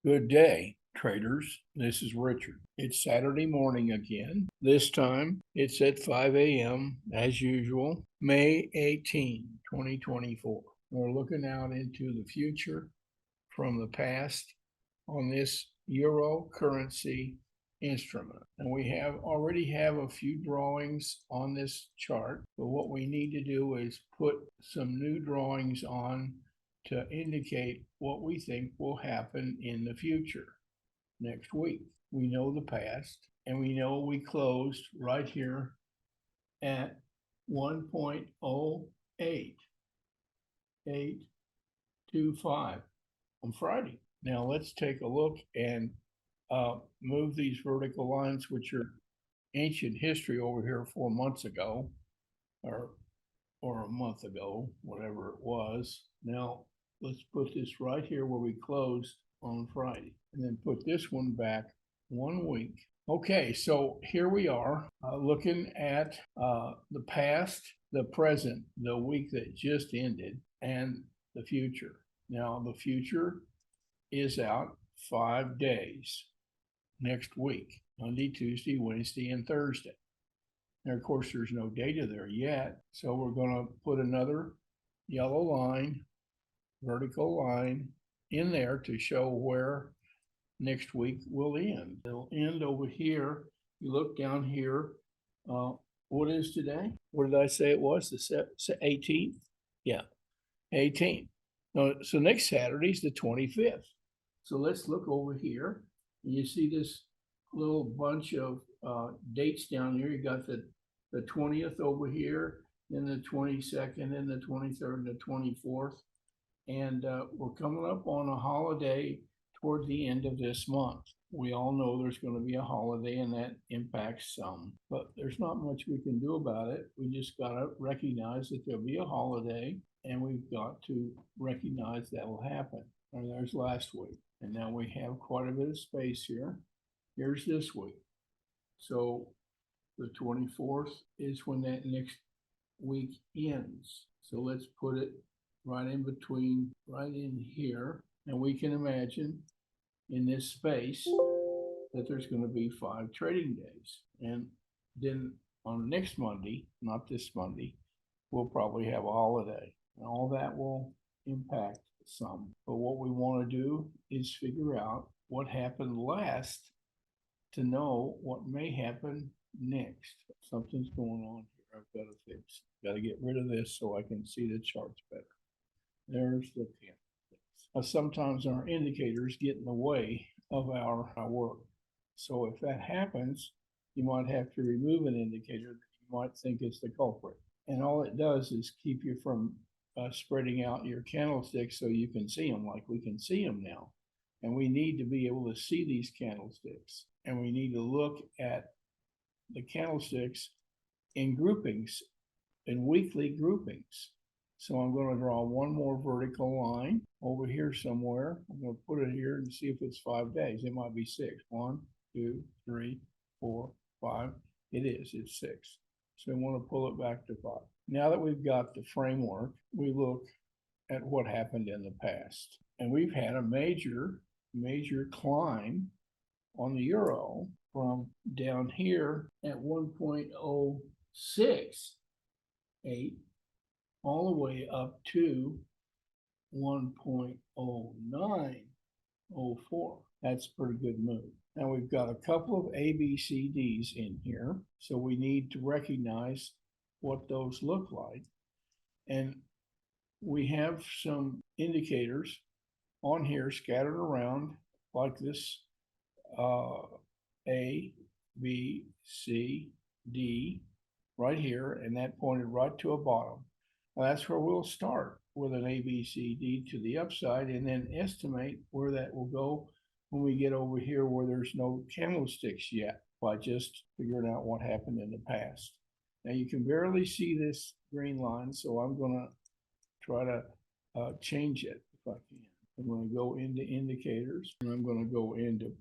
Good day, traders. This is Richard. It's Saturday morning again. This time it's at 5 a.m. as usual, May 18, 2024. We're looking out into the future from the past on this euro currency instrument. And we already have a few drawings on this chart, but what we need to do is put some new drawings on to indicate what we think will happen in the future next week. We know the past, and we know we closed right here at 1.08825 on Friday. Now let's take a look and move these vertical lines, which are ancient history over here 4 months ago, or a month ago, whatever it was. Now let's put this right here where we closed on Friday, and then put this one back 1 week. Okay, so here we are looking at the past, the present, the week that just ended, and the future. Now the future is out 5 days next week, Monday, Tuesday, Wednesday, and Thursday. Now, of course, there's no data there yet, so we're going to put another yellow line, vertical line in there to show where next week will end. It'll end over here. You look down here. What is today? What did I say it was? The 18th? Yeah, 18th. So next Saturday is the 25th. So let's look over here. You see this little bunch of dates down here. You got the 20th over here, then the 22nd, and the 23rd, and the 24th. And we're coming up on a holiday toward the end of this month. We all know there's going to be a holiday, and that impacts some, but there's not much we can do about it. We just got to recognize that there'll be a holiday, and we've got to recognize that will happen. And there's last week, and now we have quite a bit of space here. Here's this week. So the 24th is when that next week ends. So let's put it right in between, right in here. And we can imagine in this space that there's going to be 5 trading days. And then on next Monday, not this Monday, we'll probably have a holiday. And all that will impact some. But what we want to do is figure out what happened last to know what may happen next. Something's going on here. I've got to fix. Got to get rid of this so I can see the charts better. There's the candlesticks. Sometimes our indicators get in the way of our work. So if that happens, you might have to remove an indicator that you might think is the culprit. And all it does is keep you from spreading out your candlesticks so you can see them like we can see them now. And we need to be able to see these candlesticks. And we need to look at the candlesticks in groupings, in weekly groupings. So I'm going to draw one more vertical line over here somewhere. I'm going to put it here and see if it's 5 days. It might be 6. 1, 2, 3, 4, 5. It is. It's 6. So I want to pull it back to 5. Now that we've got the framework, we look at what happened in the past. And we've had a major climb on the euro from down here at 1.068 all the way up to 1.0904. That's a pretty good move. Now we've got a couple of ABCDs in here, so we need to recognize what those look like. And we have some indicators on here scattered around like this, A, B, C, D, right here, and that pointed right to a bottom. Well, that's where we'll start with an ABCD to the upside and then estimate where that will go when we get over here where there's no candlesticks yet by just figuring out what happened in the past. Now you can barely see this green line, so I'm going to try to change it if I can. I'm going to go into indicators, and I'm going to go into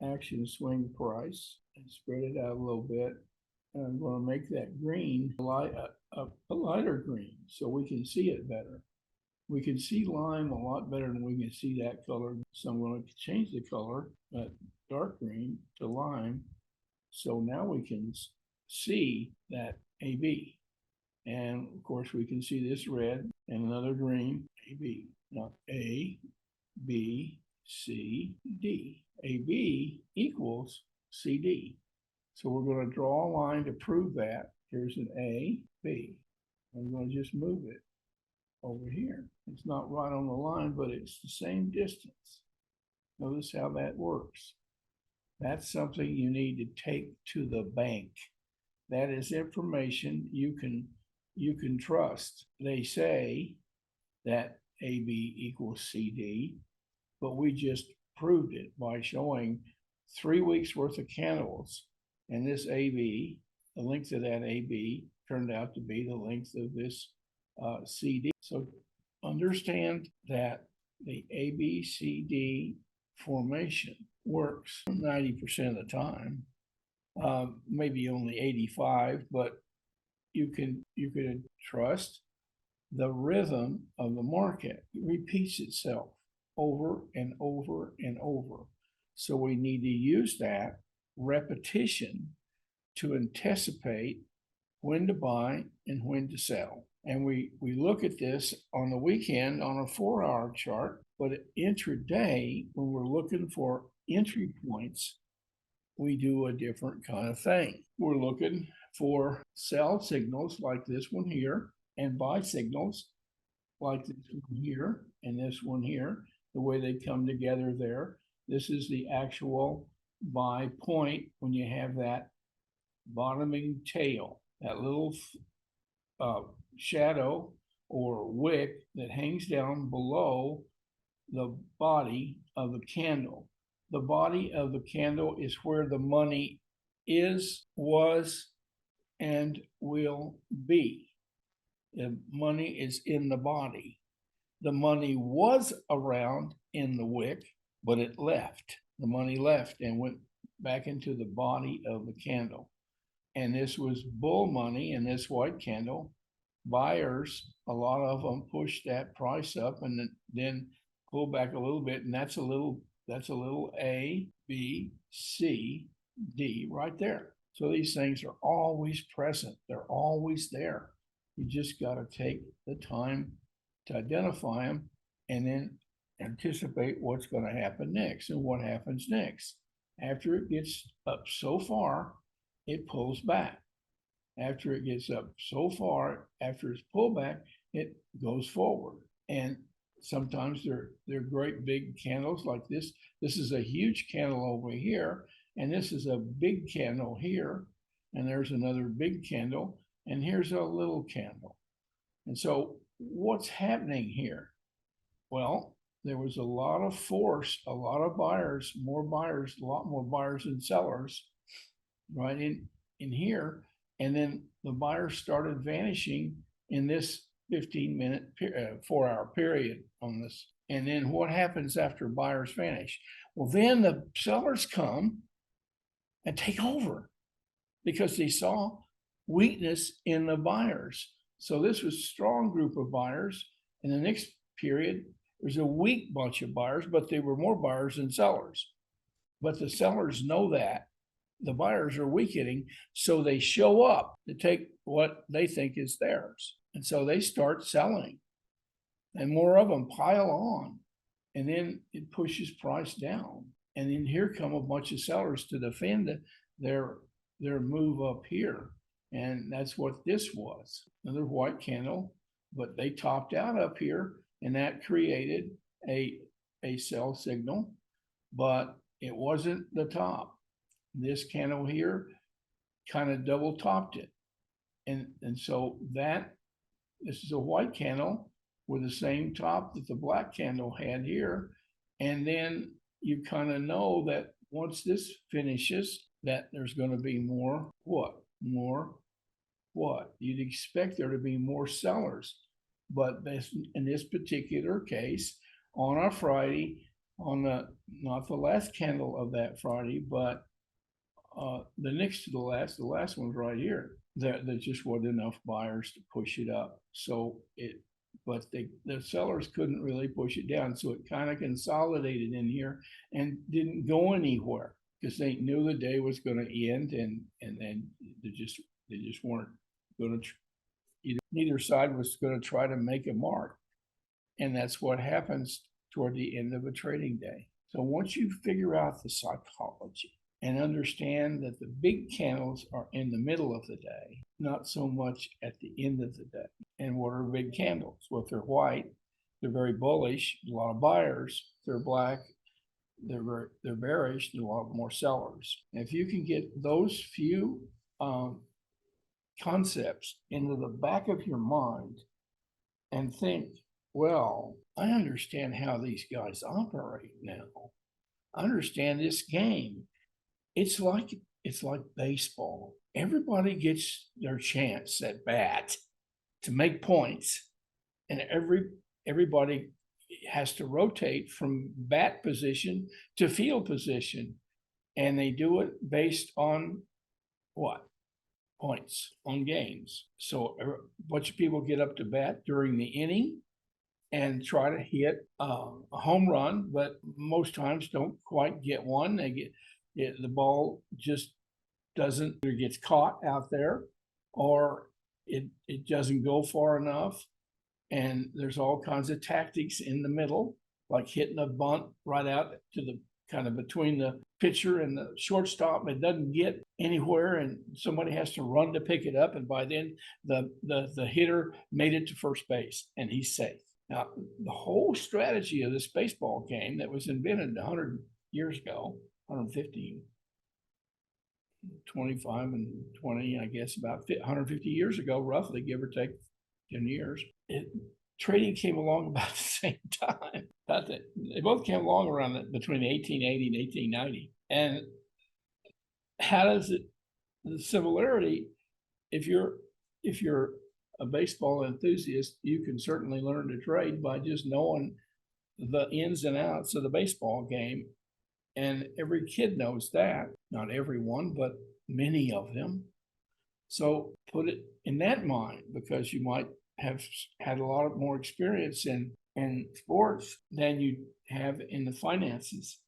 action swing price and spread it out a little bit. And I'm going to make that green a lighter green so we can see it better. We can see lime a lot better than we can see that color. So I'm going to change the color, dark green to lime. So now we can see that AB. And of course we can see this red and another green, AB. Now A, B, C, D. AB equals CD. So we're going to draw a line to prove that. Here's an A, B. I'm going to just move it over here. It's not right on the line, but it's the same distance. Notice how that works. That's something you need to take to the bank. That is information you can trust. They say that AB equals CD, but we just proved it by showing 3 weeks worth of candles. And this AB, the length of that AB turned out to be the length of this CD. So understand that the ABCD formation works 90% of the time, maybe only 85, but you can trust the rhythm of the market. It repeats itself over and over and over. So we need to use that repetition to anticipate when to buy and when to sell. And we look at this on the weekend on a 4-hour chart, but intraday, when we're looking for entry points, we do a different kind of thing. We're looking for sell signals like this one here and buy signals like this one here and this one here, the way they come together there. This is the actual buy point when you have that bottoming tail, that little shadow or wick that hangs down below the body of the candle. The body of the candle is where the money is, was, and will be. The money is in the body. The money was around in the wick, but it left. The money left and went back into the body of the candle. And this was bull money in this white candle. Buyers, a lot of them pushed that price up and then pull back a little bit, and that's a little A, B, C, D right there. So these things are always present. They're always there. You just got to take the time to identify them and then anticipate what's going to happen next. And what happens next? After it gets up so far, it pulls back. After it gets up so far, after its pullback, it goes forward. And sometimes they're great big candles like this. This is a huge candle over here, and this is a big candle here, and there's another big candle, and here's a little candle. And so what's happening here? Well, there was a lot of force, a lot of buyers, more buyers, a lot more buyers than sellers, right in here. And then the buyers started vanishing in this 15-minute 4-hour period on this. And then what happens after buyers vanish? Well, then the sellers come and take over because they saw weakness in the buyers. So this was a strong group of buyers. In the next period, there's a weak bunch of buyers, but they were more buyers than sellers. But the sellers know that. The buyers are weakening, so they show up to take what they think is theirs. And so they start selling, and more of them pile on, and then it pushes price down. And then here come a bunch of sellers to defend their move up here. And that's what this was, another white candle, but they topped out up here, and that created a sell signal, but it wasn't the top. This candle here kind of double topped it. And so this is a white candle with the same top that the black candle had here. And then you kind of know that once this finishes, that there's going to be more what? More what? You'd expect there to be more sellers. But in this particular case, on our Friday, on not the last candle of that Friday, but the next to the last one's right here. There just wasn't enough buyers to push it up. So but the sellers couldn't really push it down. So it kind of consolidated in here and didn't go anywhere because they knew the day was going to end, and then they just weren't going to. Neither side was going to try to make a mark, and that's what happens toward the end of a trading day. So once you figure out the psychology and understand that the big candles are in the middle of the day, not so much at the end of the day. And what are big candles? Well, if they're white, they're very bullish, a lot of buyers. If they're black, they're bearish, and a lot more sellers. And if you can get those few concepts into the back of your mind and think, well, I understand how these guys operate now. I understand this game. It's like baseball. Everybody gets their chance at bat to make points, and everybody has to rotate from bat position to field position, and they do it based on what? Points on games. So a bunch of people get up to bat during the inning and try to hit a home run, but most times don't quite get one. The ball just doesn't, either gets caught out there or it doesn't go far enough. And there's all kinds of tactics in the middle, like hitting a bunt right out to the kind of between the pitcher and the shortstop. It doesn't get anywhere, and somebody has to run to pick it up. And by then the hitter made it to first base and he's safe. Now, the whole strategy of this baseball game that was invented 100 years ago, 150, 25 and 20, I guess about 150 years ago, roughly, give or take 10 years. Trading came along about the same time. They both came along around between 1880 and 1890. And how does it, the similarity, if you're a baseball enthusiast, you can certainly learn to trade by just knowing the ins and outs of the baseball game. And every kid knows that. Not everyone, but many of them. So put it in that mind, because you might have had a lot more experience in sports than you have in the finances.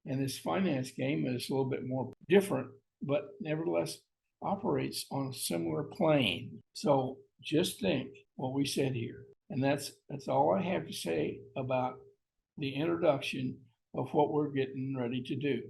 And this finance game is a little bit more different, but nevertheless operates on a similar plane. So just think what we said here. And that's all I have to say about the introduction of what we're getting ready to do.